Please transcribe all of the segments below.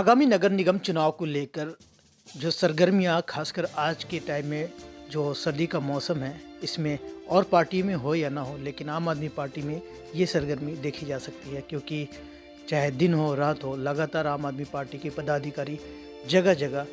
आगामी नगर निगम चुनाव को लेकर जो सरगर्मियां खासकर आज के टाइम में जो सर्दी का मौसम है इसमें और पार्टी में हो या ना हो, लेकिन आम आदमी पार्टी में ये सरगर्मी देखी जा सकती है क्योंकि चाहे दिन हो रात हो, लगातार आम आदमी पार्टी के पदाधिकारी जगह जगह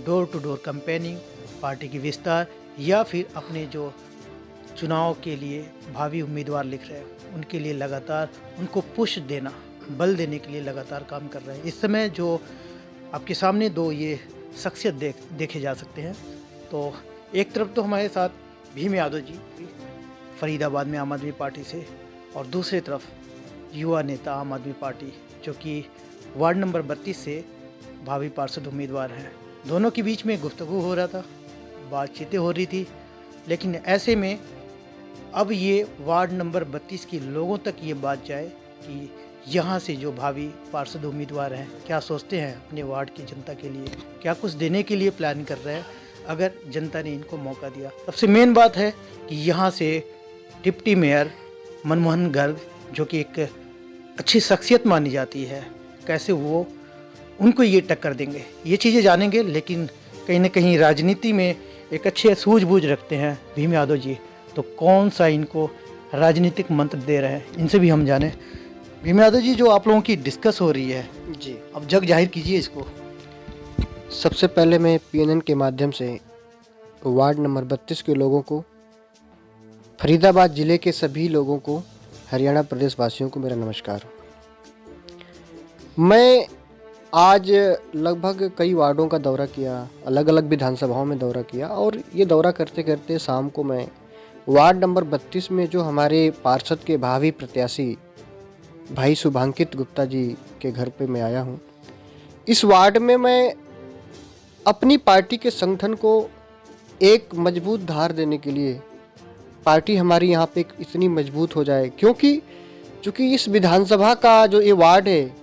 door to door campaigning, party की विस्तार या फिर अपने जो चुनाव के लिए भावी उम्मीदवार लिख रहे हैं उनके लिए लगातार उनको पुश देना, बल देने के लिए लगातार काम कर रहे हैं। इस समय जो आपके सामने दो ये शख्सियत देखे जा सकते हैं। तो एक तरफ तो हमारे साथ भीम यादव जी फरीदाबाद में आम आदमी पार्टी से, और दूसरी तरफ युवा नेता आम आदमी पार्टी जो कि वार्ड नंबर 32 से भावी पार्षद उम्मीदवार हैं। दोनों के बीच में गुफ्तगू हो रहा था, बातचीतें हो रही थी, लेकिन ऐसे में अब ये वार्ड नंबर 32 के लोगों तक ये बात जाए कि यहाँ से जो भावी पार्षद उम्मीदवार हैं क्या सोचते हैं अपने वार्ड की जनता के लिए, क्या कुछ देने के लिए प्लान कर रहे हैं अगर जनता ने इनको मौका दिया। सबसे मेन बात है कि यहाँ से डिप्टी मेयर मनमोहन गर्ग जो कि एक अच्छी शख्सियत मानी जाती है, कैसे वो उनको ये टक्कर देंगे, ये चीज़ें जानेंगे। लेकिन कहीं ना कहीं राजनीति में एक अच्छे सूझबूझ रखते हैं भीम यादव जी, तो कौन सा इनको राजनीतिक मंत्र दे रहे हैं इनसे भी हम जाने। भीम यादव जी, जो आप लोगों की डिस्कस हो रही है जी, अब जग जाहिर कीजिए इसको। सबसे पहले मैं पीएनएन के माध्यम से वार्ड नंबर 32 के लोगों को, फरीदाबाद ज़िले के सभी लोगों को, हरियाणा प्रदेश वासियों को मेरा नमस्कार। मैं आज लगभग कई वार्डों का दौरा किया, अलग अलग विधानसभाओं में दौरा किया, और ये दौरा करते करते शाम को मैं वार्ड नंबर 32 में जो हमारे पार्षद के भावी प्रत्याशी भाई शुभांकित गुप्ता जी के घर पे मैं आया हूँ। इस वार्ड में मैं अपनी पार्टी के संगठन को एक मजबूत धार देने के लिए, पार्टी हमारी यहाँ पे इतनी मजबूत हो जाए, क्योंकि इस विधानसभा का जो ये वार्ड है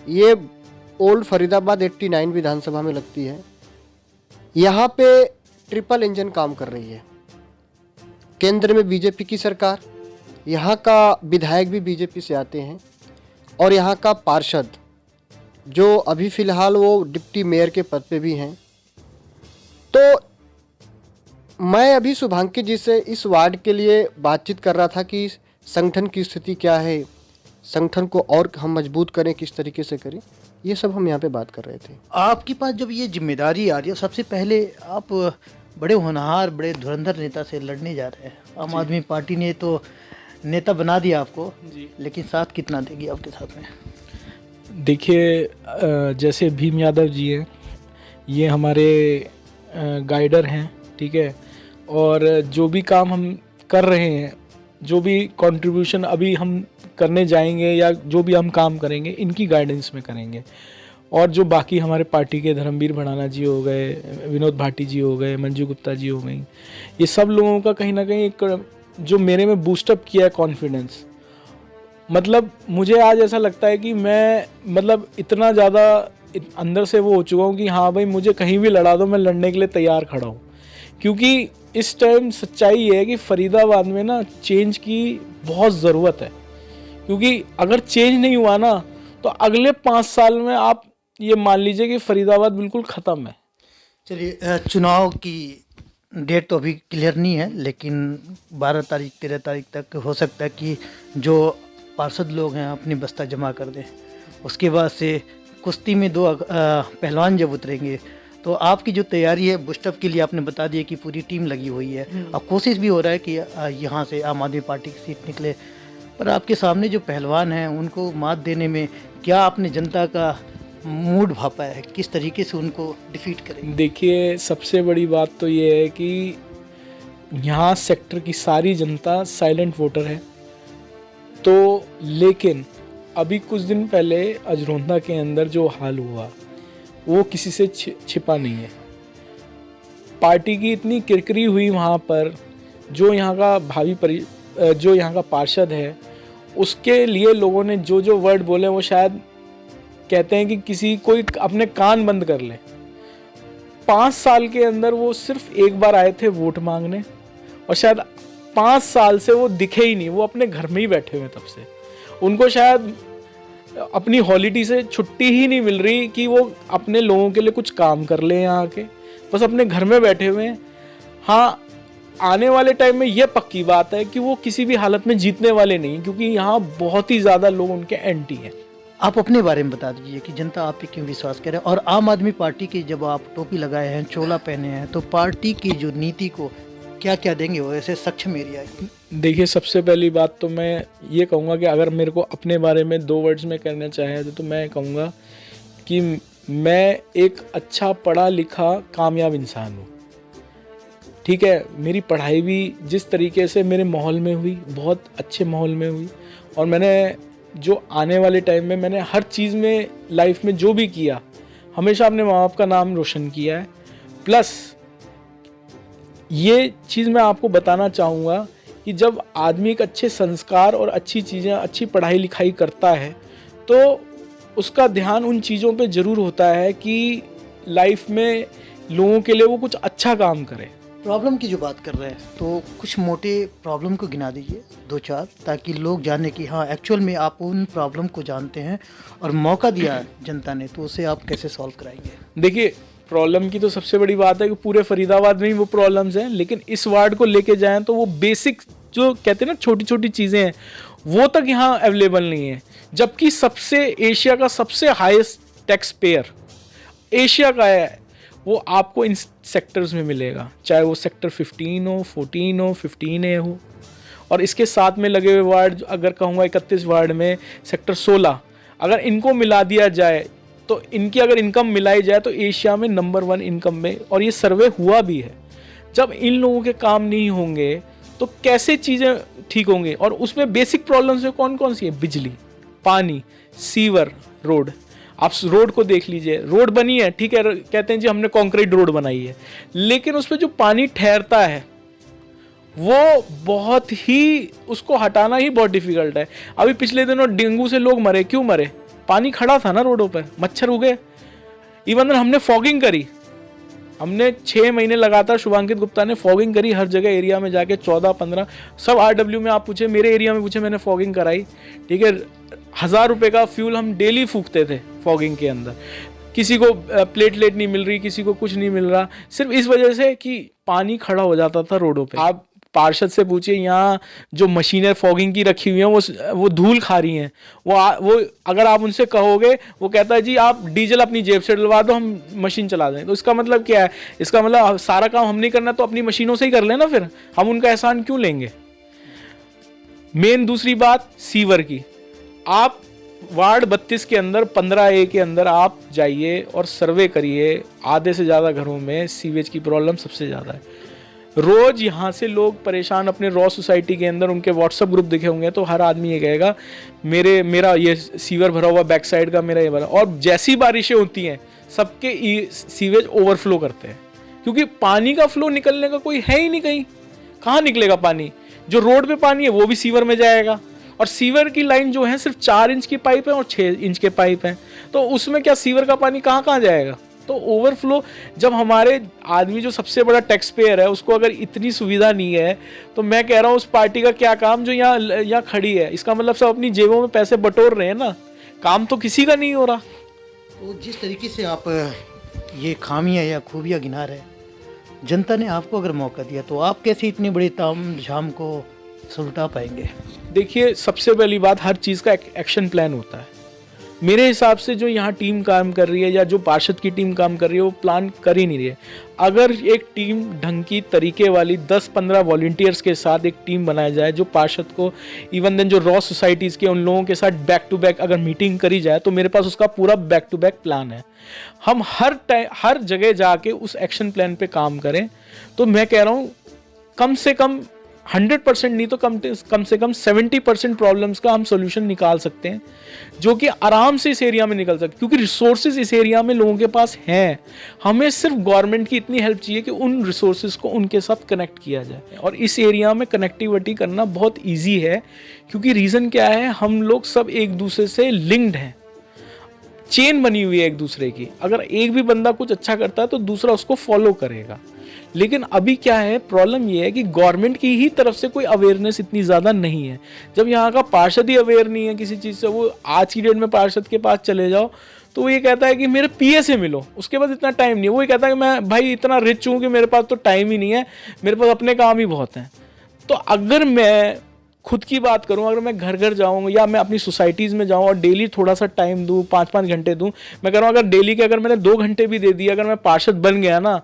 ये ओल्ड फरीदाबाद 89 विधानसभा में लगती है। यहाँ पे ट्रिपल इंजन काम कर रही है। केंद्र में बीजेपी की सरकार, यहाँ का विधायक भी बीजेपी से आते हैं, और यहाँ का पार्षद जो अभी फ़िलहाल वो डिप्टी मेयर के पद पे भी हैं। तो मैं अभी शुभांकित जी से इस वार्ड के लिए बातचीत कर रहा था कि संगठन की स्थिति क्या है, संगठन को और हम मजबूत करें, किस तरीके से करें, ये सब हम यहाँ पे बात कर रहे थे। आपके पास जब ये जिम्मेदारी आ रही है, सबसे पहले आप बड़े होनहार, बड़े धुरंधर नेता से लड़ने जा रहे हैं। आम आदमी पार्टी ने तो नेता बना दिया आपको जी, लेकिन साथ कितना देगी आपके साथ में? देखिए, जैसे भीम यादव जी हैं, ये हमारे गाइडर हैं, ठीक है, और जो भी काम हम कर रहे हैं, जो भी कंट्रीब्यूशन अभी हम करने जाएंगे या जो भी हम काम करेंगे इनकी गाइडेंस में करेंगे। और जो बाकी हमारे पार्टी के धर्मवीर भड़ाना जी हो गए, विनोद भाटी जी हो गए, मंजू गुप्ता जी हो गई, ये सब लोगों का कहीं ना कहीं एक जो मेरे में बूस्टअप किया है कॉन्फिडेंस। मतलब मुझे आज ऐसा लगता है कि मैं इतना ज़्यादा अंदर से वो हो चुका हूँ कि हाँ भाई, मुझे कहीं भी लड़ा दो, मैं लड़ने के लिए तैयार खड़ा हूँ। क्योंकि इस टाइम सच्चाई ये है कि फरीदाबाद में ना चेंज की बहुत ज़रूरत है, क्योंकि अगर चेंज नहीं हुआ ना तो अगले 5 साल में आप ये मान लीजिए कि फरीदाबाद बिल्कुल ख़त्म है। चलिए, चुनाव की डेट तो अभी क्लियर नहीं है, लेकिन 12 तारीख 13 तारीख तक हो सकता है कि जो पार्षद लोग हैं अपनी बस्ता जमा कर दें। उसके बाद से कुश्ती में 2 पहलवान जब उतरेंगे, तो आपकी जो तैयारी है बुस्टअप के लिए आपने बता दिया कि पूरी टीम लगी हुई है। अब कोशिश भी हो रहा है कि यहाँ से आम आदमी पार्टी की सीट निकले, पर आपके सामने जो पहलवान हैं उनको मात देने में क्या आपने जनता का मूड भापा है, किस तरीके से उनको डिफीट करेंगे? देखिए, सबसे बड़ी बात तो ये है कि यहाँ सेक्टर की सारी जनता साइलेंट वोटर है। तो लेकिन अभी कुछ दिन पहले अजरोंदा के अंदर जो हाल हुआ वो किसी से छिपा नहीं है। पार्टी की इतनी किरकिरी हुई वहाँ पर, जो यहाँ का जो यहाँ का पार्षद है उसके लिए लोगों ने जो जो वर्ड बोले वो शायद कहते हैं कि कोई अपने कान बंद कर ले। 5 साल के अंदर वो सिर्फ एक बार आए थे वोट मांगने, और शायद 5 साल से वो दिखे ही नहीं, वो अपने घर में ही बैठे हुए तब से। उनको शायद अपनी हॉलिडे से छुट्टी ही नहीं मिल रही कि वो अपने लोगों के लिए कुछ काम कर ले यहाँ आके, बस अपने घर में बैठे हुए हैं। हाँ, आने वाले टाइम में ये पक्की बात है कि वो किसी भी हालत में जीतने वाले नहीं, क्योंकि यहाँ बहुत ही ज़्यादा लोग उनके एंटी हैं। आप अपने बारे में बता दीजिए कि जनता आप पे क्यों विश्वास करे, और आम आदमी पार्टी की जब आप टोपी लगाए हैं, चोला पहने हैं, तो पार्टी की जो नीति को क्या क्या देंगे वो ऐसे सक्षम एरिया है? देखिए, सबसे पहली बात तो मैं ये कहूँगा कि अगर मेरे को अपने बारे में 2 वर्ड्स में कहना चाहे तो मैं कहूँगा कि मैं एक अच्छा पढ़ा लिखा कामयाब इंसान हूँ। ठीक है, मेरी पढ़ाई भी जिस तरीके से मेरे माहौल में हुई, बहुत अच्छे माहौल में हुई, और मैंने जो आने वाले टाइम में मैंने हर चीज़ में लाइफ में जो भी किया, हमेशा अपने माँ बाप का नाम रोशन किया है। प्लस ये चीज़ मैं आपको बताना चाहूँगा कि जब आदमी एक अच्छे संस्कार और अच्छी चीज़ें, अच्छी पढ़ाई लिखाई करता है तो उसका ध्यान उन चीज़ों पे ज़रूर होता है कि लाइफ में लोगों के लिए वो कुछ अच्छा काम करे। प्रॉब्लम की जो बात कर रहे हैं तो कुछ मोटे प्रॉब्लम को गिना दीजिए 2-4, ताकि लोग जाने कि हाँ एक्चुअल में आप उन प्रॉब्लम को जानते हैं और मौका दिया जनता ने तो उसे आप कैसे सॉल्व कराएंगे। देखिए, प्रॉब्लम की तो सबसे बड़ी बात है कि पूरे फरीदाबाद में ही वो प्रॉब्लम्स हैं, लेकिन इस वार्ड को लेके जाएं तो वो बेसिक जो कहते हैं ना छोटी छोटी चीज़ें हैं वो तक यहाँ अवेलेबल नहीं है। जबकि सबसे एशिया का सबसे हाईएस्ट टैक्स पेयर एशिया का है, वो आपको इन सेक्टर्स में मिलेगा, चाहे वो सेक्टर 15 हो, 14 हो, 15A हो। और इसके साथ में लगे हुए वार्ड अगर कहूँगा 31 वार्ड में सेक्टर 16, अगर इनको मिला दिया जाए तो इनकी अगर इनकम मिलाई जाए तो एशिया में नंबर 1 इनकम में, और ये सर्वे हुआ भी है। जब इन लोगों के काम नहीं होंगे तो कैसे चीज़ें ठीक होंगे। और उसमें बेसिक प्रॉब्लम्स में कौन कौन सी है? बिजली, पानी, सीवर, रोड। आप रोड को देख लीजिए, रोड बनी है, ठीक है, कहते हैं जी हमने कंक्रीट रोड बनाई है, लेकिन उसमें जो पानी ठहरता है वो बहुत ही, उसको हटाना ही बहुत डिफिकल्ट है। अभी पिछले दिनों डेंगू से लोग मरे, क्यों मरे? पानी खड़ा था ना रोडों पर, मच्छर उगे। इवन हमने फॉगिंग करी, हमने 6 महीने लगातार, शुभांकित गुप्ता ने फॉगिंग करी हर जगह एरिया में जाके, 14-15 सब RW में आप पूछे, मेरे एरिया में पूछे, मैंने फॉगिंग कराई। ठीक है, 1000 रुपये का फ्यूल हम डेली फूकते थे फॉगिंग के अंदर। किसी को प्लेटलेट नहीं मिल रही, किसी को कुछ नहीं मिल रहा, सिर्फ इस वजह से कि पानी खड़ा हो जाता था रोडों पे। आप पार्षद से पूछिए, यहाँ जो मशीनें फॉगिंग की रखी हुई हैं वो धूल खा रही हैं। वो अगर आप उनसे कहोगे, वो कहता है जी आप डीजल अपनी जेब से डलवा दो, हम मशीन चला दें। तो इसका मतलब क्या है? इसका मतलब सारा काम हम नहीं करना तो अपनी मशीनों से ही कर लेना, फिर हम उनका एहसान क्यों लेंगे। मेन दूसरी बात सीवर की, आप वार्ड 32 के अंदर 15A के अंदर आप जाइए और सर्वे करिए, आधे से ज़्यादा घरों में सीवेज की प्रॉब्लम सबसे ज़्यादा है। रोज़ यहाँ से लोग परेशान, अपने रॉ सोसाइटी के अंदर उनके व्हाट्सअप ग्रुप दिखे होंगे तो हर आदमी ये कहेगा मेरा ये सीवर भरा हुआ बैक साइड का, मेरा ये भरा। और जैसी बारिशें होती हैं सबके सीवेज ओवरफ्लो करते हैं, क्योंकि पानी का फ्लो निकलने का कोई है ही नहीं कहीं। कहाँ निकलेगा पानी? जो रोड पे पानी है वो भी सीवर में जाएगा, और सीवर की लाइन जो है सिर्फ 4 इंच की पाइप है और 6 इंच के पाइप हैं, तो उसमें क्या सीवर का पानी कहाँ कहाँ जाएगा? तो ओवरफ्लो, जब हमारे आदमी जो सबसे बड़ा टैक्स पेयर है उसको अगर इतनी सुविधा नहीं है तो मैं कह रहा हूँ उस पार्टी का क्या काम जो यहाँ खड़ी है। इसका मतलब सब अपनी जेबों में पैसे बटोर रहे हैं ना, काम तो किसी का नहीं हो रहा। तो जिस तरीके से आप ये खामियां या खूबियां गिना रहे हैं, जनता ने आपको अगर मौका दिया तो आप कैसे इतनी बड़ी ताम झाम को सुलटा पाएंगे? देखिए, सबसे पहली बात, हर चीज़ का एक एक्शन प्लान होता है। मेरे हिसाब से जो यहाँ टीम काम कर रही है या जो पार्षद की टीम काम कर रही है वो प्लान कर ही नहीं रही है। अगर एक टीम ढंग की तरीके वाली 10-15 वॉलंटियर्स के साथ एक टीम बनाया जाए जो पार्षद को, इवन देन जो रॉ सोसाइटीज़ के उन लोगों के साथ बैक टू बैक अगर मीटिंग करी जाए, तो मेरे पास उसका पूरा बैक टू बैक प्लान है। हम हर जगह जाके उस एक्शन प्लान पे काम करें, तो मैं कह रहा हूँ कम से कम 100% नहीं तो कम से कम 70% प्रॉब्लम्स का हम सोल्यूशन निकाल सकते हैं, जो कि आराम से इस एरिया में निकल सकते, क्योंकि रिसोर्सेज इस एरिया में लोगों के पास हैं। हमें सिर्फ गवर्नमेंट की इतनी हेल्प चाहिए कि उन रिसोर्सेज को उनके साथ कनेक्ट किया जाए। और इस एरिया में कनेक्टिविटी करना बहुत ईजी है, क्योंकि रीज़न क्या है, हम लोग सब एक दूसरे से लिंक्ड हैं, चेन बनी हुई है एक दूसरे की। अगर एक भी बंदा कुछ अच्छा करता है तो दूसरा उसको फॉलो करेगा। लेकिन अभी क्या है, प्रॉब्लम ये है कि गवर्नमेंट की ही तरफ से कोई अवेयरनेस इतनी ज़्यादा नहीं है। जब यहाँ का पार्षद ही अवेयर नहीं है किसी चीज़ से, वो आज की डेट में पार्षद के पास चले जाओ तो वो ये कहता है कि मेरे पीए से मिलो, उसके पास इतना टाइम नहीं है। वो ये कहता है कि मैं भाई इतना रिच हूँ कि मेरे पास तो टाइम ही नहीं है, मेरे पास अपने काम ही बहुत हैं। तो अगर मैं खुद की बात करूं, अगर मैं घर घर जाऊं या मैं अपनी सोसाइटीज़ में जाऊं और डेली थोड़ा सा टाइम दूं, 5-5 घंटे दूं, मैं कह रहा हूं अगर डेली के अगर मैंने 2 घंटे भी दे दिए, अगर मैं पार्षद बन गया ना,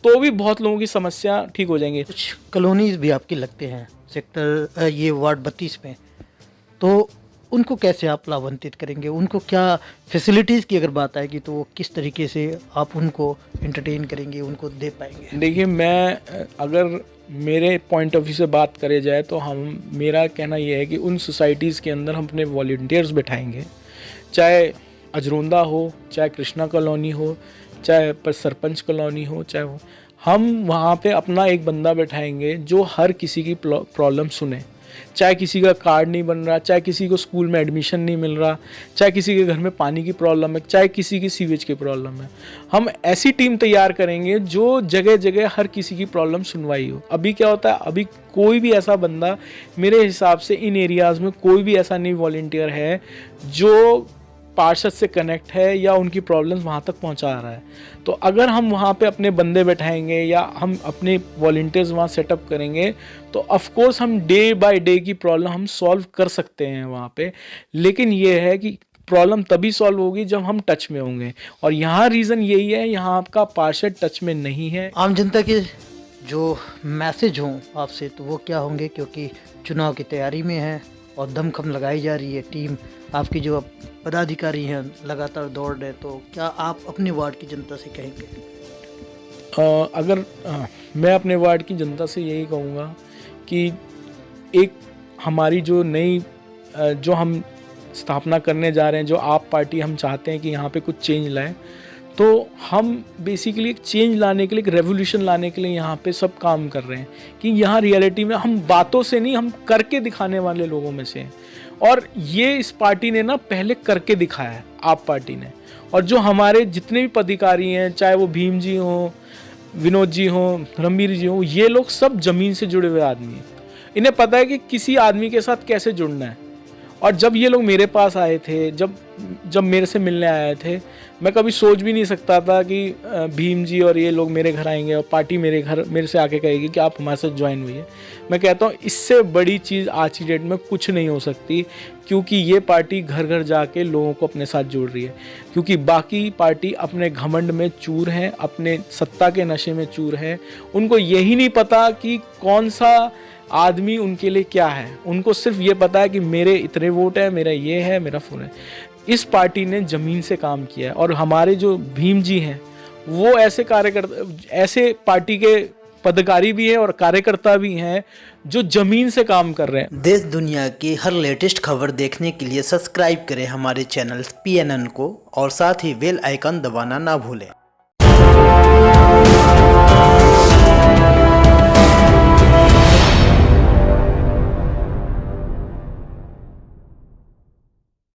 तो भी बहुत लोगों की समस्या ठीक हो जाएंगी। कुछ कॉलोनीज भी आपके लगते हैं सेक्टर ये वार्ड 32 में, तो उनको कैसे आप लाभान्वित करेंगे? उनको क्या फैसिलिटीज़ की अगर बात आएगी तो वो किस तरीके से आप उनको एंटरटेन करेंगे, उनको दे पाएंगे? देखिए, मैं अगर मेरे पॉइंट ऑफ व्यू से बात करे जाए तो मेरा कहना यह है कि उन सोसाइटीज़ के अंदर हम अपने वॉल्टियर्स बैठाएंगे, चाहे अजरोंदा हो, चाहे कृष्णा कॉलोनी हो, चाहे सरपंच कॉलोनी हो, चाहे हम वहाँ पे अपना एक बंदा बैठाएंगे जो हर किसी की प्रॉब्लम सुने। चाहे किसी का कार्ड नहीं बन रहा, चाहे किसी को स्कूल में एडमिशन नहीं मिल रहा, चाहे किसी के घर में पानी की प्रॉब्लम है, चाहे किसी की सीवेज की प्रॉब्लम है, हम ऐसी टीम तैयार करेंगे जो जगह जगह हर किसी की प्रॉब्लम सुनवाई हो। अभी क्या होता है, अभी कोई भी ऐसा बंदा मेरे हिसाब से इन एरियाज़ में कोई भी ऐसा नहीं वॉलंटियर है जो पार्षद से कनेक्ट है या उनकी प्रॉब्लम्स वहाँ तक पहुँचा रहा है। तो अगर हम वहाँ पे अपने बंदे बैठाएंगे या हम अपने वॉलंटियर्स वहाँ सेटअप करेंगे तो ऑफ कोर्स हम डे बाय डे की प्रॉब्लम हम सॉल्व कर सकते हैं वहाँ पे। लेकिन ये है कि प्रॉब्लम तभी सॉल्व होगी जब हम टच में होंगे, और यहाँ रीज़न यही है, यहाँ आपका पार्षद टच में नहीं है। आम जनता के जो मैसेज हों आपसे तो वो क्या होंगे, क्योंकि चुनाव की तैयारी में है और दमखम लगाई जा रही है, टीम आपकी जो पदाधिकारी हैं लगातार दौड़ रहे, तो क्या आप अपने वार्ड की जनता से कहेंगे? मैं अपने वार्ड की जनता से यही कहूँगा कि एक हमारी जो नई जो हम स्थापना करने जा रहे हैं, जो आप पार्टी, हम चाहते हैं कि यहाँ पे कुछ चेंज लाएं, तो हम बेसिकली एक चेंज लाने के लिए, एक रेवोल्यूशन लाने के लिए यहाँ पे सब काम कर रहे हैं कि यहाँ रियलिटी में हम बातों से नहीं, हम करके दिखाने वाले लोगों में से हैं। और ये इस पार्टी ने ना पहले करके दिखाया है, आप पार्टी ने। और जो हमारे जितने भी पदाधिकारी हैं, चाहे वो भीम जी हों, विनोद जी हों, रणबीर जी हों, ये लोग सब ज़मीन से जुड़े हुए आदमी हैं। इन्हें पता है कि किसी आदमी के साथ कैसे जुड़ना है। और जब ये लोग मेरे पास आए थे, जब मेरे से मिलने आए थे, मैं कभी सोच भी नहीं सकता था कि भीम जी और ये लोग मेरे घर आएंगे और पार्टी मेरे से आके कहेगी कि आप हमारे साथ ज्वाइन हुई है। मैं कहता हूँ इससे बड़ी चीज़ आज की डेट में कुछ नहीं हो सकती, क्योंकि ये पार्टी घर घर जाके लोगों को अपने साथ जोड़ रही है। क्योंकि बाकी पार्टी अपने घमंड में चूर हैं, अपने सत्ता के नशे में चूर हैं। उनको यही नहीं पता कि कौन सा आदमी उनके लिए क्या है। उनको सिर्फ ये पता है कि मेरे इतने वोट है, मेरा ये है, मेरा फोन है। इस पार्टी ने ज़मीन से काम किया है, और हमारे जो भीम जी हैं वो ऐसे कार्यकर्ता, ऐसे पार्टी के पदाधिकारी भी हैं और कार्यकर्ता भी हैं जो ज़मीन से काम कर रहे हैं। देश दुनिया की हर लेटेस्ट खबर देखने के लिए सब्सक्राइब करें हमारे चैनल PNN को, और साथ ही बेल आइकन दबाना ना भूलें।